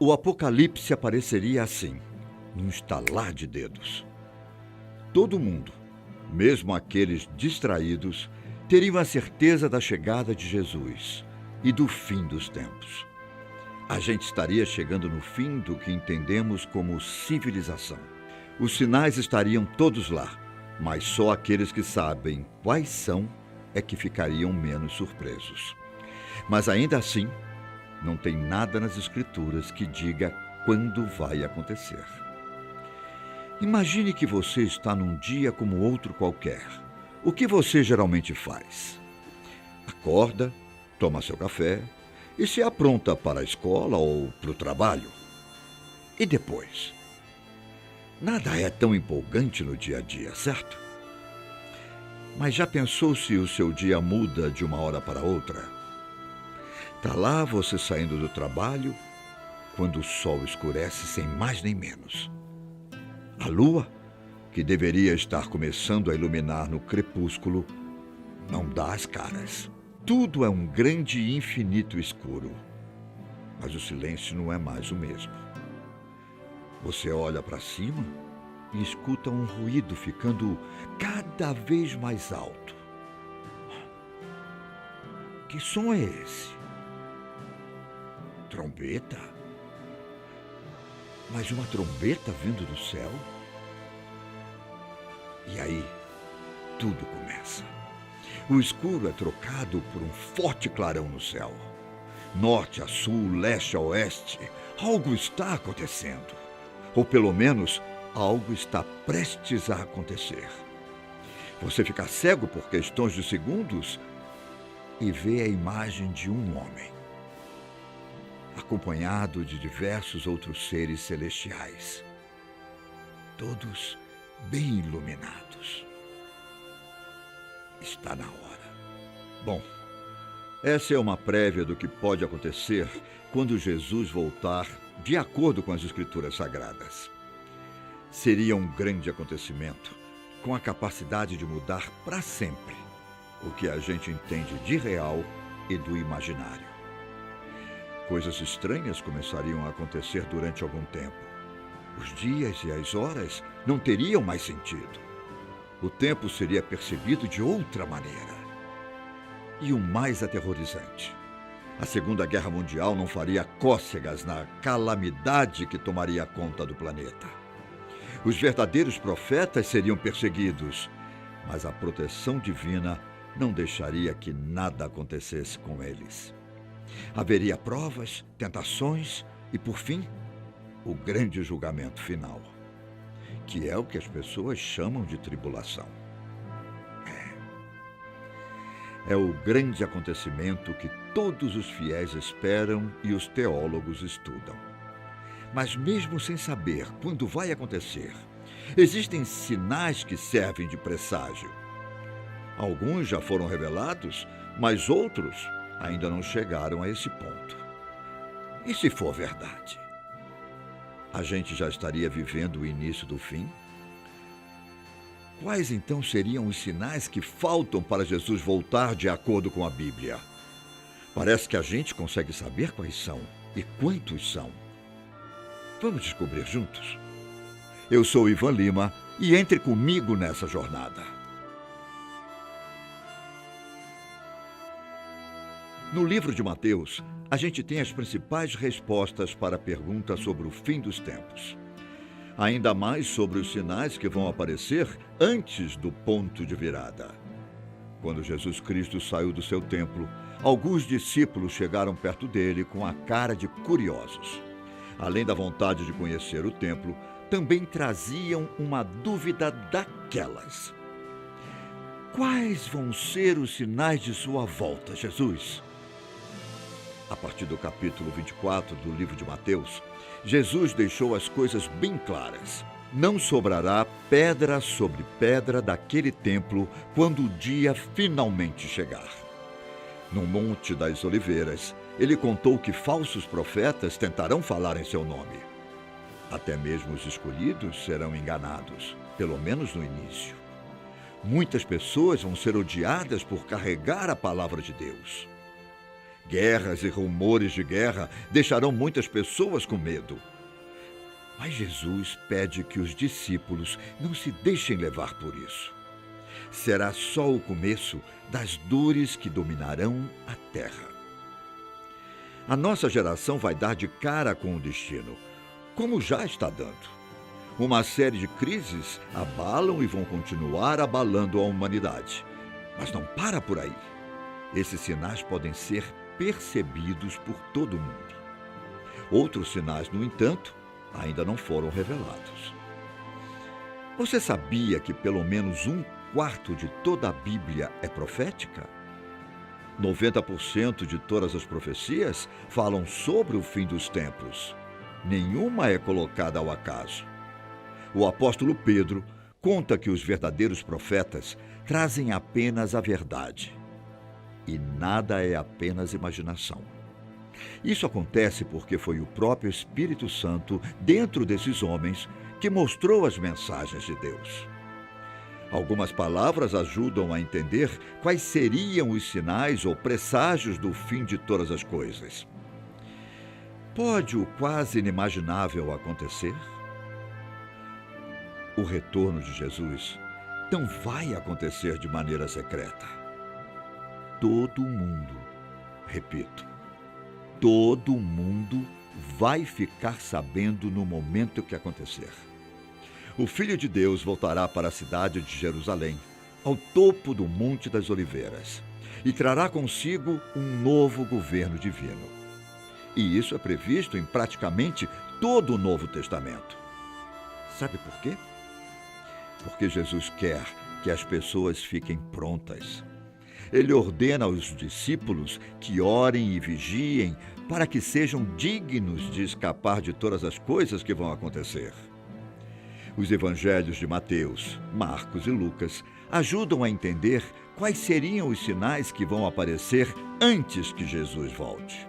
O Apocalipse apareceria assim, num estalar de dedos. Todo mundo, mesmo aqueles distraídos, teriam a certeza da chegada de Jesus e do fim dos tempos. A gente estaria chegando no fim do que entendemos como civilização. Os sinais estariam todos lá, mas só aqueles que sabem quais são é que ficariam menos surpresos. Mas ainda assim, não tem nada nas Escrituras que diga quando vai acontecer. Imagine que você está num dia como outro qualquer. O que você geralmente faz? Acorda, toma seu café e se apronta para a escola ou para o trabalho. E depois? Nada é tão empolgante no dia a dia, certo? Mas já pensou se o seu dia muda de uma hora para outra? Tá lá você saindo do trabalho, quando o sol escurece sem mais nem menos. A lua, que deveria estar começando a iluminar no crepúsculo, não dá as caras. Tudo é um grande e infinito escuro. Mas o silêncio não é mais o mesmo. Você olha para cima e escuta um ruído ficando cada vez mais alto. Que som é esse? Trombeta? Mas uma trombeta vindo do céu? E aí, tudo começa. O escuro é trocado por um forte clarão no céu. Norte a sul, leste a oeste, algo está acontecendo. Ou pelo menos, algo está prestes a acontecer. Você fica cego por questões de segundos e vê a imagem de um homem, acompanhado de diversos outros seres celestiais, todos bem iluminados. Está na hora. Bom, essa é uma prévia do que pode acontecer quando Jesus voltar, de acordo com as Escrituras Sagradas. Seria um grande acontecimento, com a capacidade de mudar para sempre o que a gente entende de real e do imaginário. Coisas estranhas começariam a acontecer durante algum tempo. Os dias e as horas não teriam mais sentido. O tempo seria percebido de outra maneira. E o mais aterrorizante: a Segunda Guerra Mundial não faria cócegas na calamidade que tomaria conta do planeta. Os verdadeiros profetas seriam perseguidos, mas a proteção divina não deixaria que nada acontecesse com eles. Haveria provas, tentações e, por fim, o grande julgamento final, que é o que as pessoas chamam de tribulação. É o grande acontecimento que todos os fiéis esperam e os teólogos estudam. Mas mesmo sem saber quando vai acontecer, existem sinais que servem de presságio. Alguns já foram revelados, mas outros ainda não chegaram a esse ponto. E se for verdade? A gente já estaria vivendo o início do fim? Quais então seriam os sinais que faltam para Jesus voltar de acordo com a Bíblia? Parece que a gente consegue saber quais são e quantos são. Vamos descobrir juntos? Eu sou Ivan Lima e entre comigo nessa jornada. No livro de Mateus, a gente tem as principais respostas para a pergunta sobre o fim dos tempos. Ainda mais sobre os sinais que vão aparecer antes do ponto de virada. Quando Jesus Cristo saiu do seu templo, alguns discípulos chegaram perto dele com a cara de curiosos. Além da vontade de conhecer o templo, também traziam uma dúvida daquelas. Quais vão ser os sinais de sua volta, Jesus? A partir do capítulo 24 do livro de Mateus, Jesus deixou as coisas bem claras. Não sobrará pedra sobre pedra daquele templo quando o dia finalmente chegar. No Monte das Oliveiras, ele contou que falsos profetas tentarão falar em seu nome. Até mesmo os escolhidos serão enganados, pelo menos no início. Muitas pessoas vão ser odiadas por carregar a palavra de Deus. Guerras e rumores de guerra deixarão muitas pessoas com medo. Mas Jesus pede que os discípulos não se deixem levar por isso. Será só o começo das dores que dominarão a terra. A nossa geração vai dar de cara com o destino, como já está dando. Uma série de crises abalam e vão continuar abalando a humanidade. Mas não para por aí. Esses sinais podem ser percebidos por todo mundo. Outros sinais, no entanto, ainda não foram revelados. Você sabia que pelo menos 1/4 de toda a Bíblia é profética? 90% de todas as profecias falam sobre o fim dos tempos. Nenhuma é colocada ao acaso. O apóstolo Pedro conta que os verdadeiros profetas trazem apenas a verdade. E nada é apenas imaginação. Isso acontece porque foi o próprio Espírito Santo, dentro desses homens, que mostrou as mensagens de Deus. Algumas palavras ajudam a entender quais seriam os sinais ou presságios do fim de todas as coisas. Pode o quase inimaginável acontecer? O retorno de Jesus não vai acontecer de maneira secreta. Todo mundo, repito, todo mundo vai ficar sabendo no momento que acontecer. O Filho de Deus voltará para a cidade de Jerusalém, ao topo do Monte das Oliveiras, e trará consigo um novo governo divino. E isso é previsto em praticamente todo o Novo Testamento. Sabe por quê? Porque Jesus quer que as pessoas fiquem prontas. Ele ordena aos discípulos que orem e vigiem para que sejam dignos de escapar de todas as coisas que vão acontecer. Os evangelhos de Mateus, Marcos e Lucas ajudam a entender quais seriam os sinais que vão aparecer antes que Jesus volte.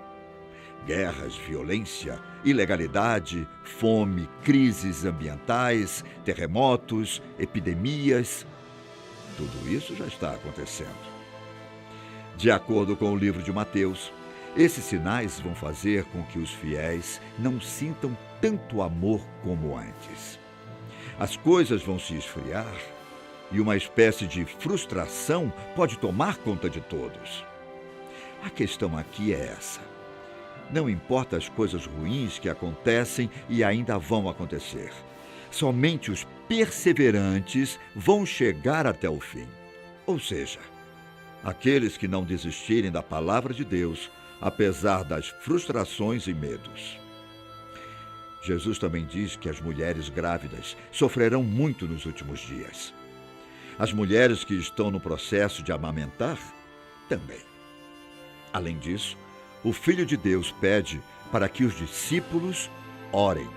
Guerras, violência, ilegalidade, fome, crises ambientais, terremotos, epidemias. Tudo isso já está acontecendo. De acordo com o livro de Mateus, esses sinais vão fazer com que os fiéis não sintam tanto amor como antes. As coisas vão se esfriar e uma espécie de frustração pode tomar conta de todos. A questão aqui é essa. Não importa as coisas ruins que acontecem e ainda vão acontecer. Somente os perseverantes vão chegar até o fim. Ou seja, aqueles que não desistirem da palavra de Deus, apesar das frustrações e medos. Jesus também diz que as mulheres grávidas sofrerão muito nos últimos dias. As mulheres que estão no processo de amamentar, também. Além disso, o Filho de Deus pede para que os discípulos orem.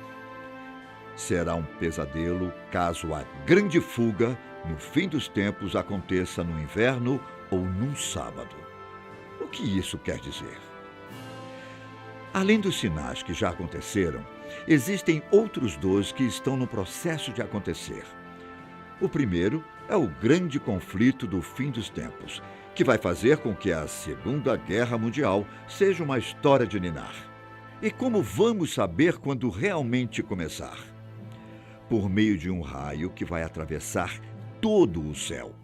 Será um pesadelo caso a grande fuga no fim dos tempos aconteça no inverno ou num sábado. O que isso quer dizer? Além dos sinais que já aconteceram, existem outros 2 que estão no processo de acontecer. O primeiro é o grande conflito do fim dos tempos, que vai fazer com que a Segunda Guerra Mundial seja uma história de ninar. E como vamos saber quando realmente começar? Por meio de um raio que vai atravessar todo o céu.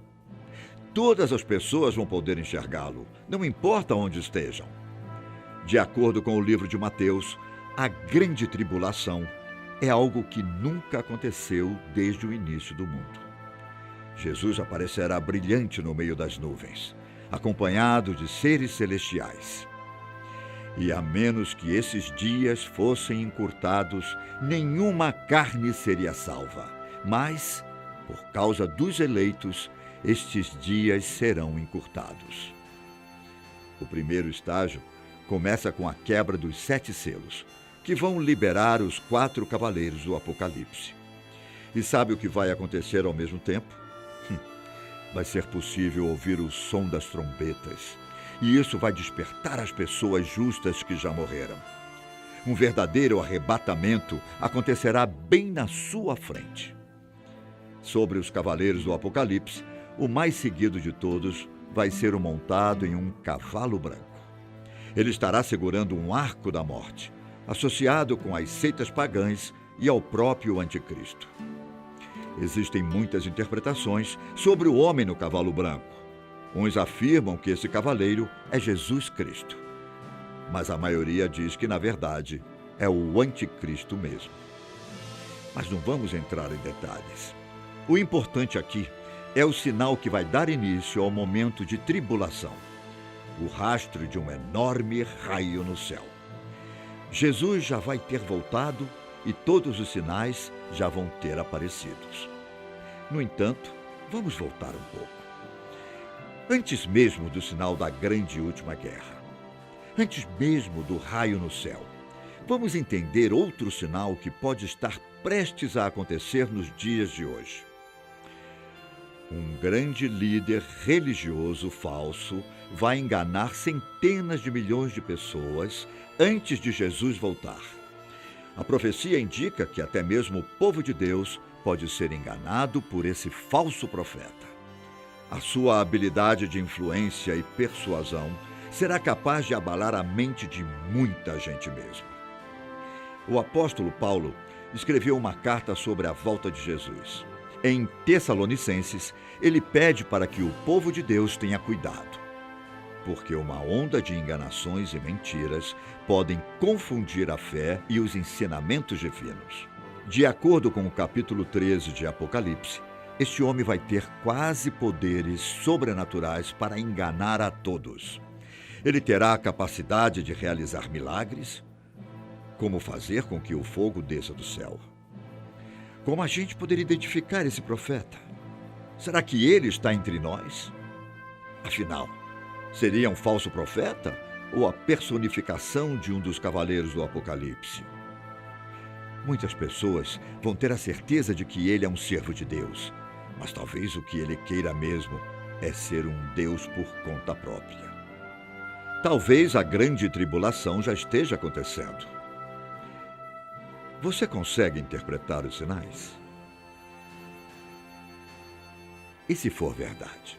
Todas as pessoas vão poder enxergá-lo, não importa onde estejam. De acordo com o livro de Mateus, a grande tribulação é algo que nunca aconteceu desde o início do mundo. Jesus aparecerá brilhante no meio das nuvens, acompanhado de seres celestiais. E a menos que esses dias fossem encurtados, nenhuma carne seria salva. Mas, por causa dos eleitos, estes dias serão encurtados. O primeiro estágio começa com a quebra dos 7 selos, que vão liberar os 4 cavaleiros do Apocalipse. E sabe o que vai acontecer ao mesmo tempo? Vai ser possível ouvir o som das trombetas, e isso vai despertar as pessoas justas que já morreram. Um verdadeiro arrebatamento acontecerá bem na sua frente. Sobre os cavaleiros do Apocalipse, o mais seguido de todos vai ser o montado em um cavalo branco. Ele estará segurando um arco da morte, associado com as seitas pagãs e ao próprio anticristo. Existem muitas interpretações sobre o homem no cavalo branco. Uns afirmam que esse cavaleiro é Jesus Cristo, mas a maioria diz que, na verdade, é o anticristo mesmo. Mas não vamos entrar em detalhes. O importante aqui é o sinal que vai dar início ao momento de tribulação, o rastro de um enorme raio no céu. Jesus já vai ter voltado e todos os sinais já vão ter aparecido. No entanto, vamos voltar um pouco. Antes mesmo do sinal da grande última guerra, antes mesmo do raio no céu, vamos entender outro sinal que pode estar prestes a acontecer nos dias de hoje. Um grande líder religioso falso vai enganar centenas de milhões de pessoas antes de Jesus voltar. A profecia indica que até mesmo o povo de Deus pode ser enganado por esse falso profeta. A sua habilidade de influência e persuasão será capaz de abalar a mente de muita gente mesmo. O apóstolo Paulo escreveu uma carta sobre a volta de Jesus. Em Tessalonicenses, ele pede para que o povo de Deus tenha cuidado, porque uma onda de enganações e mentiras podem confundir a fé e os ensinamentos divinos. De acordo com o capítulo 13 de Apocalipse, este homem vai ter quase poderes sobrenaturais para enganar a todos. Ele terá a capacidade de realizar milagres, como fazer com que o fogo desça do céu. Como a gente poderia identificar esse profeta? Será que ele está entre nós? Afinal, seria um falso profeta ou a personificação de um dos cavaleiros do Apocalipse? Muitas pessoas vão ter a certeza de que ele é um servo de Deus, mas talvez o que ele queira mesmo é ser um Deus por conta própria. Talvez a grande tribulação já esteja acontecendo. Você consegue interpretar os sinais? E se for verdade?